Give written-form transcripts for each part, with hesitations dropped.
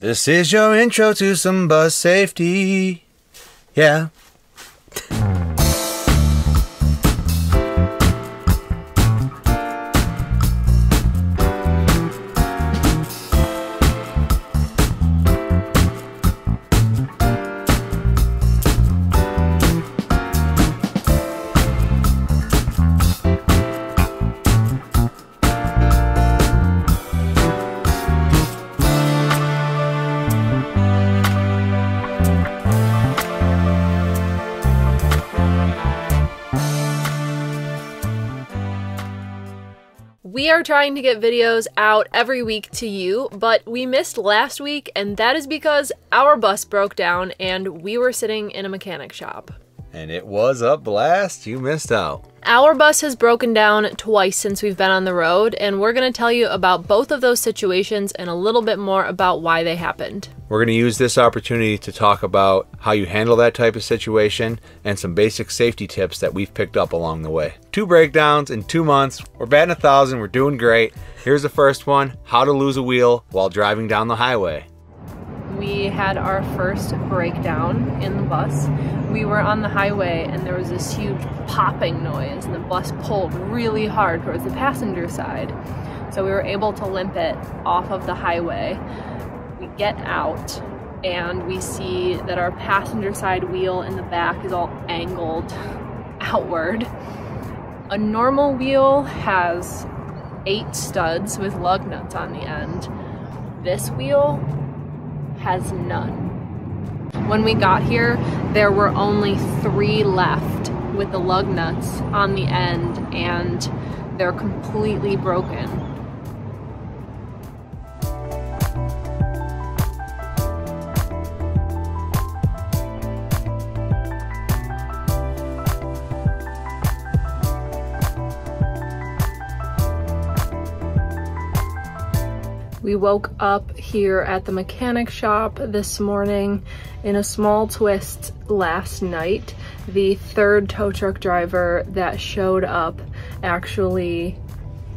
This is your intro to some bus safety. Yeah. We are trying to get videos out every week to you, but we missed last week, and that is because our bus broke down and we were sitting in a mechanic shop. And it was a blast. You missed out. Our bus has broken down twice since we've been on the road, and we're going to tell you about both of those situations and a little bit more about why they happened. We're going to use this opportunity to talk about how you handle that type of situation and some basic safety tips that we've picked up along the way. 2 breakdowns in 2 months. We're batting 1,000. We're doing great. Here's the first one: how to lose a wheel while driving down the highway. We had our first breakdown in the bus. We were on the highway and there was this huge popping noise and the bus pulled really hard towards the passenger side. So we were able to limp it off of the highway. We get out and we see that our passenger side wheel in the back is all angled outward. A normal wheel has 8 studs with lug nuts on the end. This wheel has none. When we got here, there were only 3 left with the lug nuts on the end, and they're completely broken. We woke up here at the mechanic shop this morning in a small twist last night. The 3rd tow truck driver that showed up actually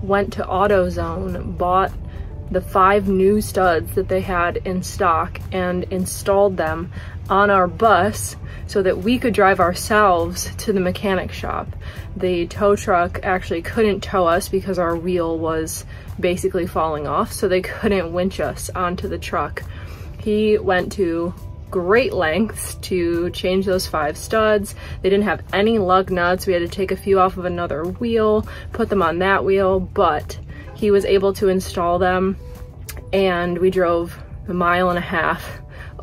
went to AutoZone, bought the 5 new studs that they had in stock and installed them on our bus so that we could drive ourselves to the mechanic shop. The tow truck actually couldn't tow us because our wheel was basically falling off, so they couldn't winch us onto the truck. He went to great lengths to change those 5 studs. They didn't have any lug nuts. We had to take a few off of another wheel, put them on that wheel, but he was able to install them, and we drove 1.5 miles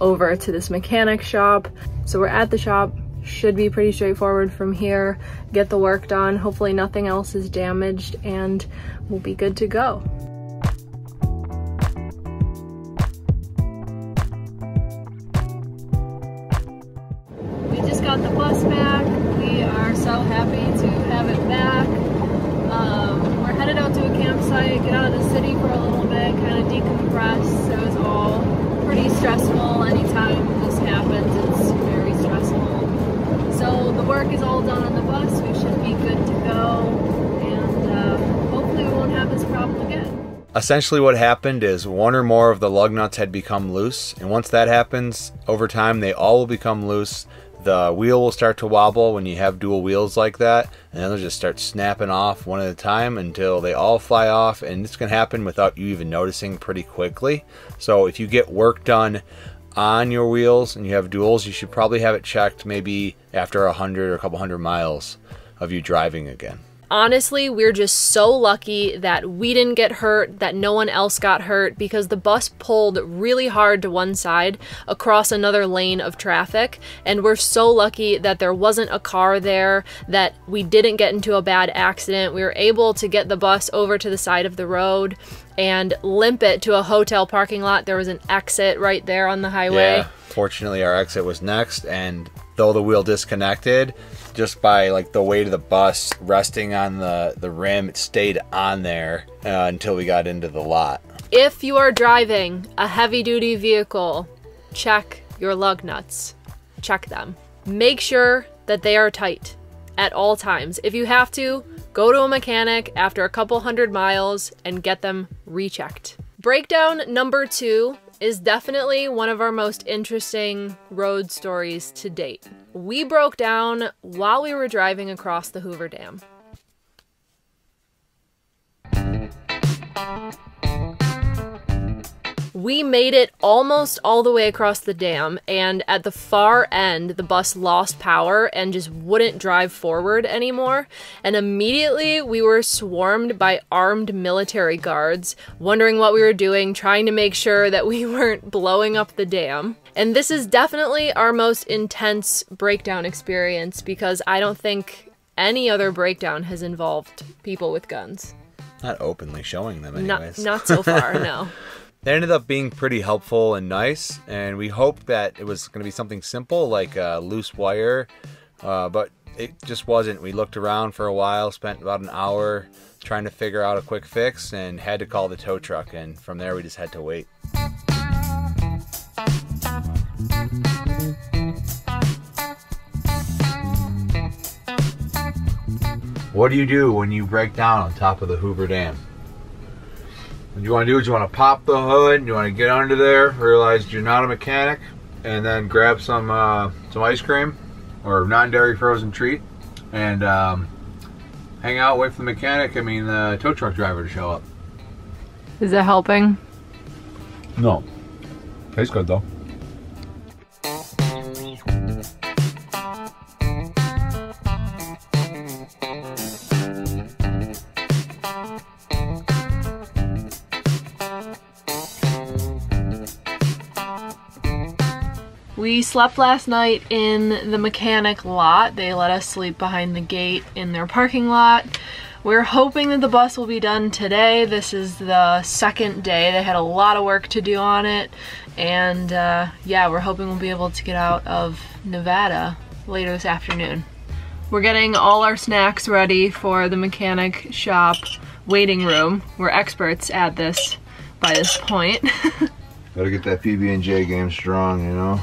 over to this mechanic shop. So we're at the shop. Should be pretty straightforward from here. Get the work done. Hopefully nothing else is damaged and we'll be good to go. We just got the bus back. We are so happy to have it back. We're headed out to a campsite, get out of the city for a little bit, kind of decompress. It was all pretty stressful. Anytime this happens, it's very stressful. So the work is all done on the bus. We should be good to go, and hopefully we won't have this problem again. Essentially what happened is 1 or more of the lug nuts had become loose, and once that happens, over time they all will become loose. The wheel will start to wobble when you have dual wheels like that, and then they'll just start snapping off one at a time until they all fly off, and this can happen without you even noticing pretty quickly. So if you get work done on your wheels and you have duals, you should probably have it checked maybe after 100 or a couple 100 miles of you driving again. Honestly, we're just so lucky that we didn't get hurt, that no one else got hurt, because the bus pulled really hard to one side across another lane of traffic, and we're so lucky that there wasn't a car there, that we didn't get into a bad accident. We were able to get the bus over to the side of the road and limp it to a hotel parking lot. There was an exit right there on the highway. Yeah, fortunately our exit was next, and though the wheel disconnected, just by like the weight of the bus resting on the rim, it stayed on there until we got into the lot. If you are driving a heavy-duty vehicle, check your lug nuts. Check them. Make sure that they are tight at all times. If you have to, go to a mechanic after a couple 100 miles and get them rechecked. Breakdown number 2 is definitely one of our most interesting road stories to date. We broke down while we were driving across the Hoover Dam. We made it almost all the way across the dam, and at the far end, the bus lost power and just wouldn't drive forward anymore. And immediately we were swarmed by armed military guards, wondering what we were doing, trying to make sure that we weren't blowing up the dam. And this is definitely our most intense breakdown experience because I don't think any other breakdown has involved people with guns. Not openly showing them anyways. Not so far, no. They ended up being pretty helpful and nice, and we hoped that it was going to be something simple like a loose wire, but it just wasn't. We looked around for a while, spent about an hour trying to figure out a quick fix, and had to call the tow truck, and from there we just had to wait. What do you do when you break down on top of the Hoover Dam? What you want to do is you want to pop the hood, you want to get under there, realize you're not a mechanic, and then grab some ice cream or non-dairy frozen treat and hang out, wait for the the tow truck driver to show up. Is that helping? No. Tastes good though. We slept last night in the mechanic lot. They let us sleep behind the gate in their parking lot. We're hoping that the bus will be done today. This is the second day. They had a lot of work to do on it. And yeah, we're hoping we'll be able to get out of Nevada later this afternoon. We're getting all our snacks ready for the mechanic shop waiting room. We're experts at this by this point. Gotta get that PB&J game strong, you know?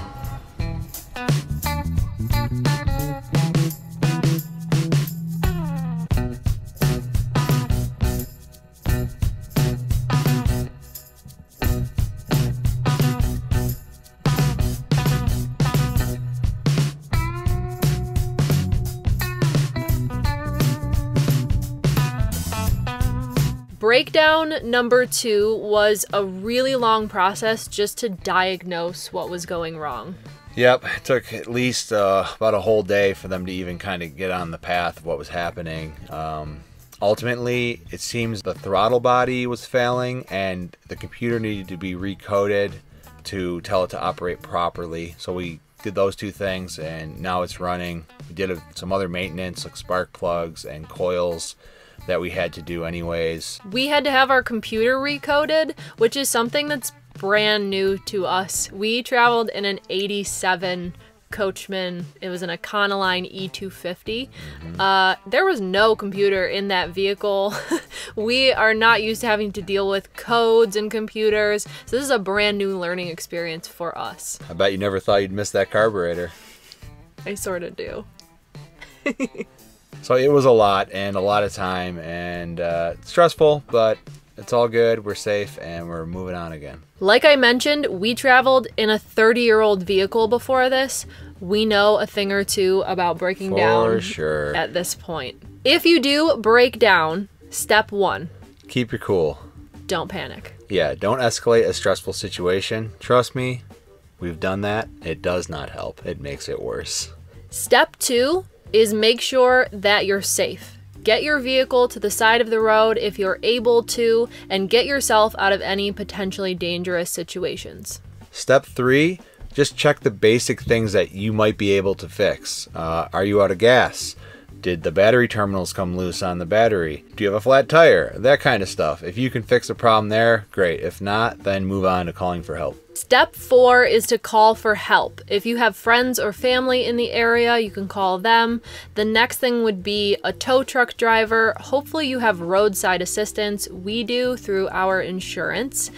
Breakdown number 2 was a really long process just to diagnose what was going wrong. Yep, it took at least about a whole day for them to even kind of get on the path of what was happening. Ultimately, it seems the throttle body was failing and the computer needed to be recoded to tell it to operate properly. So we did those two things and now it's running. We did some other maintenance like spark plugs and coils that we had to do anyways. We had to have our computer recoded, which is something that's brand new to us. We traveled in an 87 Coachman. It was an Econoline E250. There was no computer in that vehicle. We are not used to having to deal with codes and computers, so this is a brand new learning experience for us. I bet you never thought you'd miss that carburetor. I sort of do. So it was a lot of time and stressful, but it's all good. We're safe and we're moving on again. Like I mentioned, we traveled in a 30-year-old vehicle before this. We know a thing or two about breaking down for sure at this point. If you do break down, step 1. Keep your cool. Don't panic. Yeah, don't escalate a stressful situation. Trust me, we've done that. It does not help. It makes it worse. Step 2 is make sure that you're safe. Get your vehicle to the side of the road if you're able to, and get yourself out of any potentially dangerous situations. Step 3, just check the basic things that you might be able to fix. Are you out of gas? Did the battery terminals come loose on the battery? Do you have a flat tire? That kind of stuff. If you can fix a problem there, great. If not, then move on to calling for help. Step 4 is to call for help. If you have friends or family in the area, you can call them. The next thing would be a tow truck driver. Hopefully you have roadside assistance. We do through our insurance.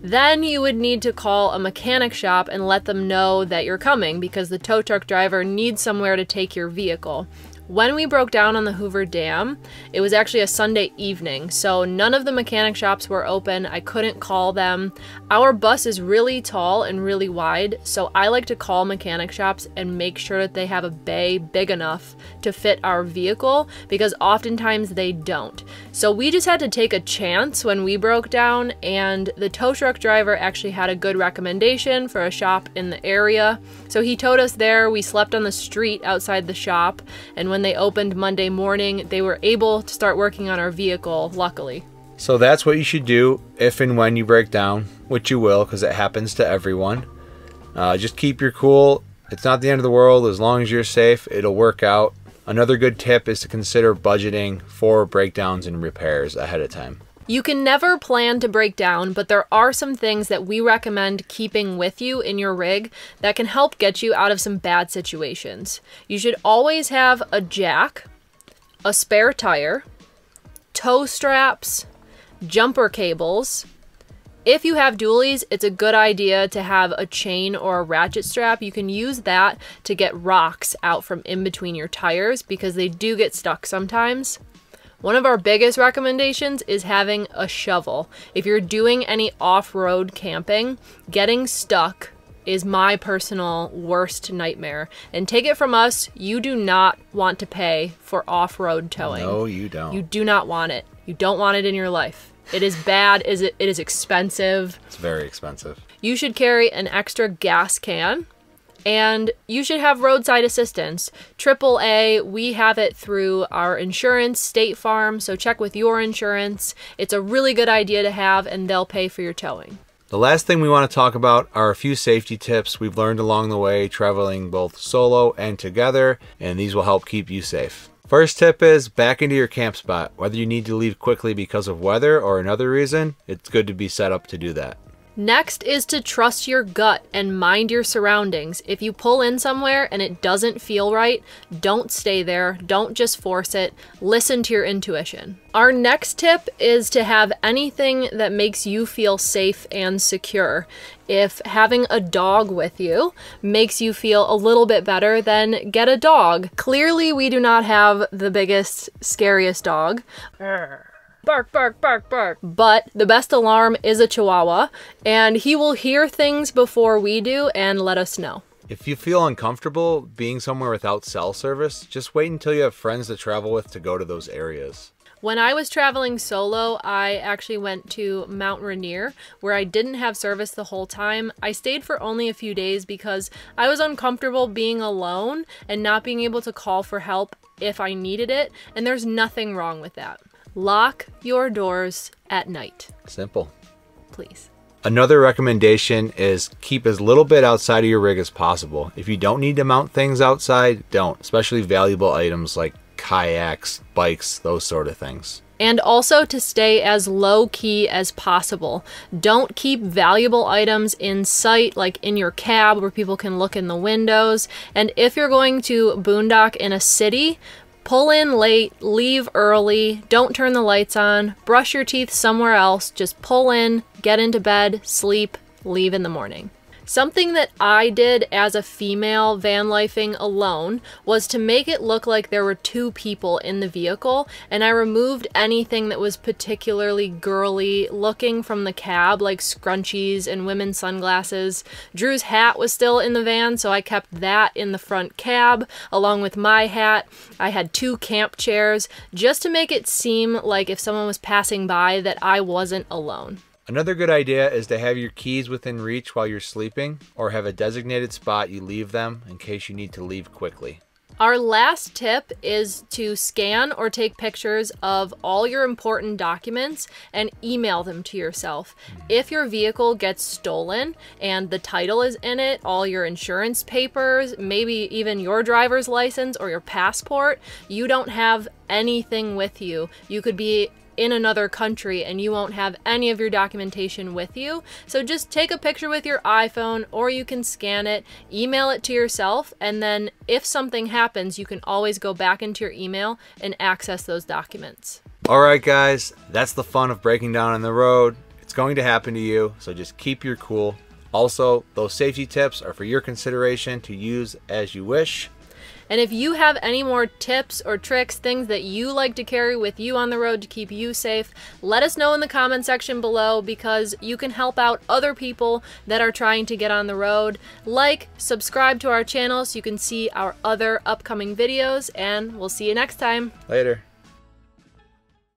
Then you would need to call a mechanic shop and let them know that you're coming because the tow truck driver needs somewhere to take your vehicle. When we broke down on the Hoover Dam, it was actually a Sunday evening, so none of the mechanic shops were open. I couldn't call them. Our bus is really tall and really wide, so I like to call mechanic shops and make sure that they have a bay big enough to fit our vehicle, because oftentimes they don't. So we just had to take a chance when we broke down, and the tow truck driver actually had a good recommendation for a shop in the area. So he towed us there. We slept on the street outside the shop, and when they opened Monday morning, they were able to start working on our vehicle, luckily. So that's what you should do if and when you break down, which you will, because it happens to everyone. Just keep your cool. It's not the end of the world. As long as you're safe, it'll work out. Another good tip is to consider budgeting for breakdowns and repairs ahead of time. You can never plan to break down, but there are some things that we recommend keeping with you in your rig that can help get you out of some bad situations. You should always have a jack, a spare tire, tow straps, jumper cables. If you have dualies, it's a good idea to have a chain or a ratchet strap. You can use that to get rocks out from in between your tires because they do get stuck sometimes. One of our biggest recommendations is having a shovel. If you're doing any off-road camping, getting stuck is my personal worst nightmare. And take it from us, you do not want to pay for off-road towing. No, you don't. You do not want it. You don't want it in your life. It is bad, it is expensive. It's very expensive. You should carry an extra gas can. And you should have roadside assistance. AAA, we have it through our insurance, State Farm, so check with your insurance. It's a really good idea to have, and they'll pay for your towing. The last thing we want to talk about are a few safety tips we've learned along the way traveling both solo and together, and these will help keep you safe. First tip is back into your camp spot. Whether you need to leave quickly because of weather or another reason, it's good to be set up to do that. Next is to trust your gut and mind your surroundings. If you pull in somewhere and it doesn't feel right, don't stay there. Don't just force it. Listen to your intuition. Our next tip is to have anything that makes you feel safe and secure. If having a dog with you makes you feel a little bit better, then get a dog. Clearly, we do not have the biggest, scariest dog. Bark, bark, bark, bark. But the best alarm is a Chihuahua, and he will hear things before we do and let us know. If you feel uncomfortable being somewhere without cell service, just wait until you have friends to travel with to go to those areas. When I was traveling solo, I actually went to Mount Rainier, where I didn't have service the whole time. I stayed for only a few days because I was uncomfortable being alone and not being able to call for help if I needed it, and there's nothing wrong with that. Lock your doors at night. Simple. Please. Another recommendation is keep as little bit outside of your rig as possible. If you don't need to mount things outside, don't, especially valuable items like kayaks, bikes, those sort of things. And also to stay as low-key as possible. Don't keep valuable items in sight, like in your cab where people can look in the windows. And if you're going to boondock in a city, pull in late, leave early, don't turn the lights on, brush your teeth somewhere else, just pull in, get into bed, sleep, leave in the morning. Something that I did as a female van lifing alone was to make it look like there were two people in the vehicle, and I removed anything that was particularly girly looking from the cab, like scrunchies and women's sunglasses. Drew's hat was still in the van, so I kept that in the front cab along with my hat. I had 2 camp chairs just to make it seem like if someone was passing by that I wasn't alone. Another good idea is to have your keys within reach while you're sleeping, or have a designated spot you leave them in case you need to leave quickly. Our last tip is to scan or take pictures of all your important documents and email them to yourself. If your vehicle gets stolen and the title is in it, all your insurance papers, maybe even your driver's license or your passport, you don't have anything with you. You could be in another country and you won't have any of your documentation with you. So just take a picture with your iPhone, or you can scan it, email it to yourself, and then if something happens, you can always go back into your email and access those documents. All right, guys, that's the fun of breaking down on the road. It's going to happen to you, so just keep your cool. Also, those safety tips are for your consideration to use as you wish. And if you have any more tips or tricks, things that you like to carry with you on the road to keep you safe, let us know in the comment section below, because you can help out other people that are trying to get on the road. Like, subscribe to our channel so you can see our other upcoming videos, and we'll see you next time. Later.